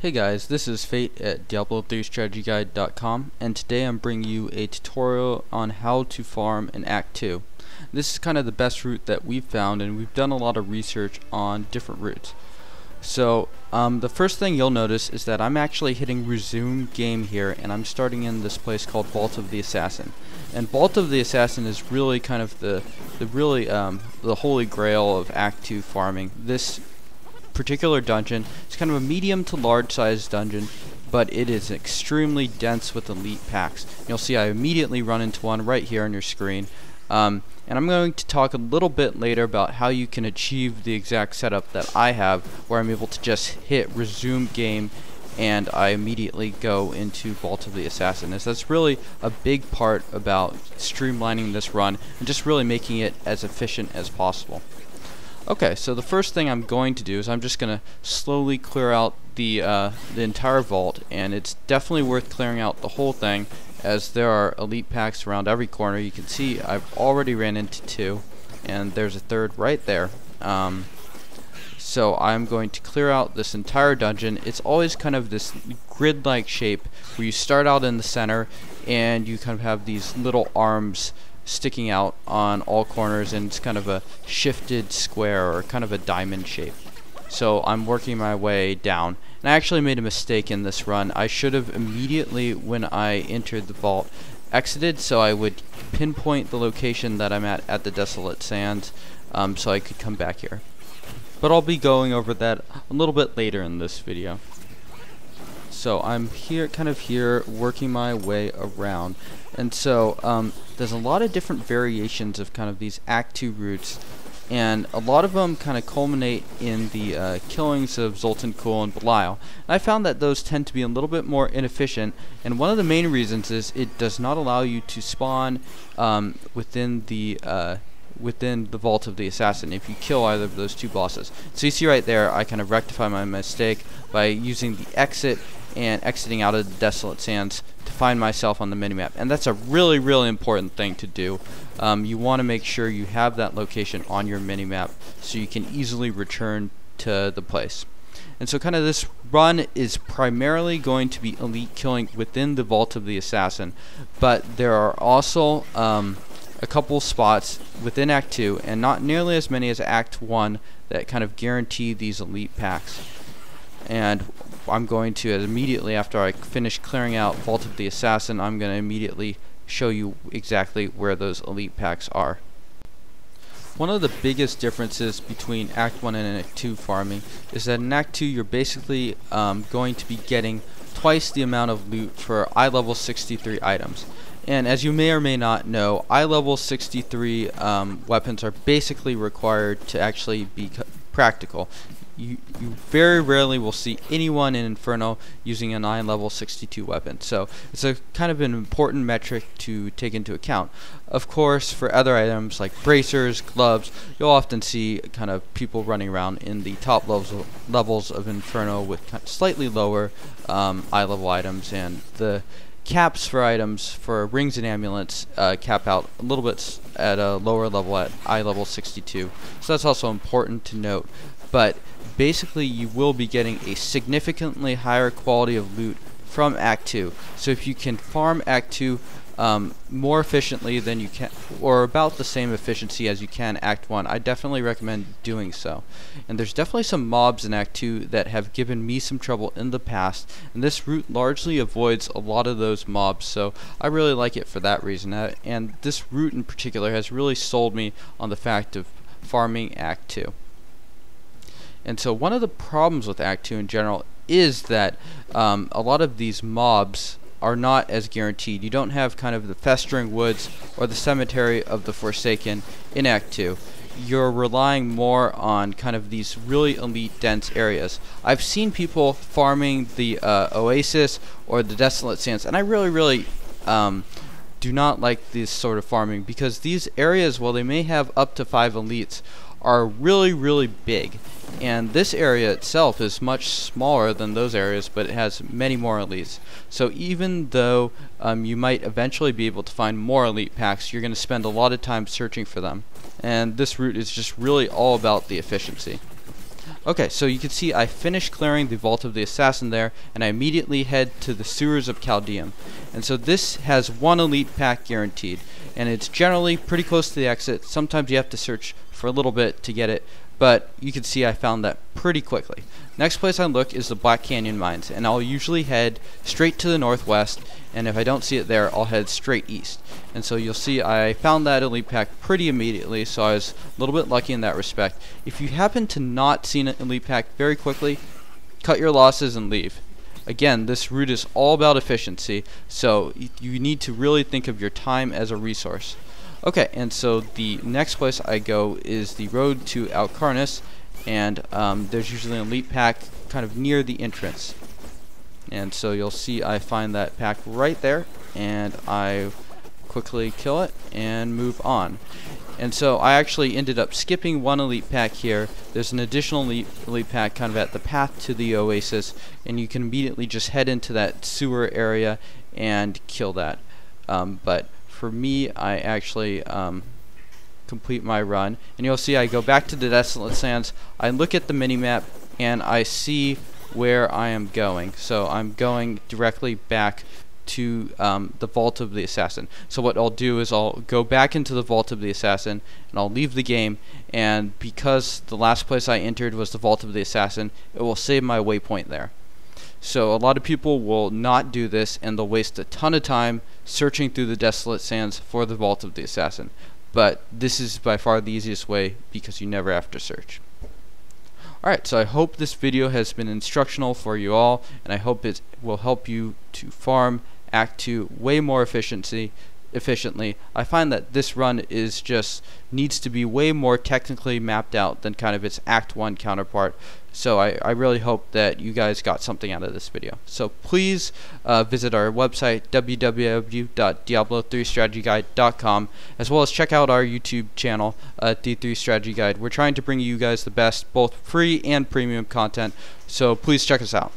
Hey guys, this is Fate at Diablo3strategyguide.com, and today I'm bringing you a tutorial on how to farm in Act 2. This is kind of the best route that we've found, and we've done a lot of research on different routes. So the first thing you'll notice is that I'm actually hitting resume game here, and I'm starting in this place called Vault of the Assassin. And Vault of the Assassin is really kind of the holy grail of Act 2 farming. This particular dungeon is kind of a medium to large sized dungeon, but it is extremely dense with elite packs. You'll see I immediately run into one right here on your screen, and I'm going to talk a little bit later about how you can achieve the exact setup that I have, where I'm able to just hit resume game and I immediately go into Vault of the Assassin. That's really a big part about streamlining this run and just really making it as efficient as possible. Okay, so the first thing I'm going to do is I'm just going to slowly clear out the entire vault, and it's definitely worth clearing out the whole thing, as there are elite packs around every corner. You can see I've already ran into two, and there's a third right there. So I'm going to clear out this entire dungeon. It's always kind of this grid-like shape where you start out in the center, and you kind of have these little arms sticking out on all corners, and it's kind of a shifted square or kind of a diamond shape. So I'm working my way down, and I actually made a mistake in this run. I should have immediately, when I entered the vault, exited so I would pinpoint the location that I'm at the Desolate Sands, so I could come back here. But I'll be going over that a little bit later in this video. So I'm here, kind of here, working my way around, and so there's a lot of different variations of kind of these Act 2 routes, and a lot of them kind of culminate in the killings of Zoltan Kulle and Belial. And I found that those tend to be a little bit more inefficient, and one of the main reasons is it does not allow you to spawn within the Vault of the Assassin if you kill either of those two bosses. So you see right there, I kind of rectify my mistake by using the exit and exiting out of the Desolate Sands to find myself on the minimap. And that's a really, really important thing to do. You want to make sure you have that location on your minimap so you can easily return to the place. And so kind of this run is primarily going to be elite killing within the Vault of the Assassin, but there are also a couple spots within Act 2, and not nearly as many as Act 1, that kind of guarantee these elite packs. And I'm going to, immediately after I finish clearing out Vault of the Assassin, I'm going to immediately show you exactly where those elite packs are. One of the biggest differences between Act 1 and Act 2 farming is that in Act 2 you're basically going to be getting twice the amount of loot for eye level 63 items. And as you may or may not know, eye level 63 weapons are basically required to actually be practical. You very rarely will see anyone in Inferno using an eye level 62 weapon, so it's a kind of an important metric to take into account. Of course, for other items like bracers, gloves, you'll often see kind of people running around in the top levels of Inferno with kind of slightly lower eye level items, and the caps for items for rings and amulets cap out a little bit at a lower level at eye level 62, so that's also important to note. But basically you will be getting a significantly higher quality of loot from Act 2. So if you can farm Act 2 more efficiently than you can, or about the same efficiency as you can Act 1, I definitely recommend doing so. And there's definitely some mobs in Act 2 that have given me some trouble in the past, and this route largely avoids a lot of those mobs, so I really like it for that reason. And this route in particular has really sold me on the fact of farming Act 2. And so one of the problems with Act 2 in general is that a lot of these mobs are not as guaranteed. You don't have kind of the Festering Woods or the Cemetery of the Forsaken in Act 2. You're relying more on kind of these really elite dense areas. I've seen people farming the Oasis or the Desolate Sands, and I really do not like this sort of farming, because these areas, while they may have up to 5 elites, are really big, and this area itself is much smaller than those areas, but it has many more elites. So even though you might eventually be able to find more elite packs, you're going to spend a lot of time searching for them, and this route is just really all about the efficiency. Okay, so you can see I finished clearing the Vault of the Assassin there, and I immediately head to the Sewers of Chaldeum. And so this has 1 elite pack guaranteed, and it's generally pretty close to the exit. Sometimes you have to search for a little bit to get it, but you can see I found that pretty quickly. Next place I look is the Black Canyon Mines, and I'll usually head straight to the northwest, and if I don't see it there, I'll head straight east. And so you'll see I found that elite pack pretty immediately, so I was a little bit lucky in that respect. If you happen to not see an elite pack very quickly, cut your losses and leave. Again, this route is all about efficiency, so you need to really think of your time as a resource. Okay, and so the next place I go is the road to Alcarnus, and there's usually an elite pack kind of near the entrance. And so you'll see I find that pack right there, and I quickly kill it and move on. And so I actually ended up skipping 1 elite pack here. There's an additional elite pack kind of at the path to the oasis, and you can immediately just head into that sewer area and kill that. But for me, I actually complete my run, and you'll see I go back to the Desolate Sands. I look at the minimap and I see where I am going. So I'm going directly back to the Vault of the Assassin. So what I'll do is I'll go back into the Vault of the Assassin, and I'll leave the game, and because the last place I entered was the Vault of the Assassin, it will save my waypoint there. So a lot of people will not do this, and they'll waste a ton of time searching through the Desolate Sands for the Vault of the Assassin. But this is by far the easiest way because you never have to search. Alright, so I hope this video has been instructional for you all, and I hope it will help you to farm Act 2 way more efficiently. I find that this run is just needs to be way more technically mapped out than kind of its Act 1 counterpart. So I really hope that you guys got something out of this video. So please visit our website www.diablo3strategyguide.com, as well as check out our YouTube channel, D3 Strategy Guide. We're trying to bring you guys the best both free and premium content, so please check us out.